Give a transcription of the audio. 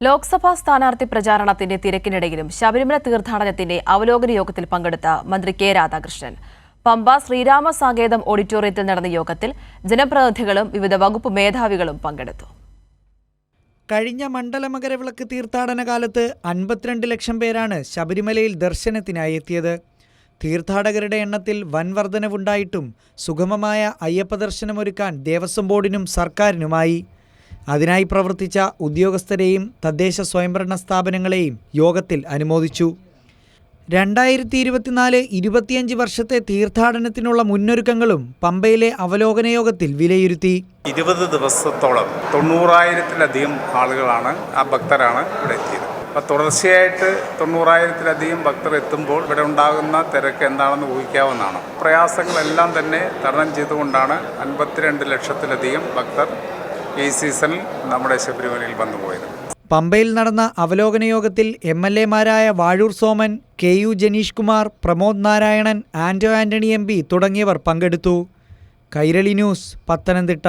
ലോക്സഭാ സ്ഥാനാർത്ഥി പ്രചാരണത്തിന്റെ തിരക്കിനിടയിലും ശബരിമല തീർത്ഥാടനത്തിന്റെ അവലോകന യോഗത്തിൽ പങ്കെടുത്ത മന്ത്രി കെ രാധാകൃഷ്ണൻ. പമ്പ ശ്രീരാമ സാകേതം ഓഡിറ്റോറിയത്തിൽ നടന്ന യോഗത്തിൽ ജനപ്രതിനിധികളും വിവിധ വകുപ്പ് മേധാവികളും പങ്കെടുത്തു. കഴിഞ്ഞ മണ്ഡലമകരവിളക്ക് തീർത്ഥാടന കാലത്ത് 52 ലക്ഷം പേരാണ് ശബരിമലയിൽ ദർശനത്തിനായി എത്തിയത്. തീർത്ഥാടകരുടെ എണ്ണത്തിൽ വൻ വർധനവുണ്ടായിട്ടും സുഗമമായ അയ്യപ്പ ദർശനമൊരുക്കാൻ ദേവസ്വം ബോർഡിനും സർക്കാരിനുമായി. അതിനായി പ്രവർത്തിച്ച ഉദ്യോഗസ്ഥരെയും തദ്ദേശ സ്വയംഭരണ സ്ഥാപനങ്ങളെയും യോഗത്തിൽ അനുമോദിച്ചു. 2024-25 വർഷത്തെ തീർത്ഥാടനത്തിനുള്ള മുന്നൊരുക്കങ്ങളും പമ്പയിലെ അവലോകന യോഗത്തിൽ വിലയിരുത്തി. 20 ദിവസത്തോളം 90,000-ലധികം ആളുകളാണ് ഭക്തരാണ് ഇവിടെ എത്തിയത്. അപ്പോൾ തുടർച്ചയായിട്ട് 90,000-ലധികം ഭക്തർ എത്തുമ്പോൾ ഇവിടെ ഉണ്ടാകുന്ന തിരക്ക് എന്താണെന്ന് ഊഹിക്കാവുന്നതാണ്. പ്രയാസങ്ങളെല്ലാം തന്നെ തരണം ചെയ്തുകൊണ്ടാണ് 52 ലക്ഷത്തിലധികം ഭക്തർ ഈ സീസണിൽ നമ്മുടെ ശബരിമലയിൽ വന്നുപോയത്. പമ്പയിൽ നടന്ന അവലോകന യോഗത്തിൽ MLA-മാരായ വാഴൂർ സോമൻ, KU ജനീഷ് കുമാർ, പ്രമോദ് നാരായണൻ, ആന്റോ ആന്റണി MP തുടങ്ങിയവർ പങ്കെടുത്തു. കൈരളി ന്യൂസ്, പത്തനംതിട്ട.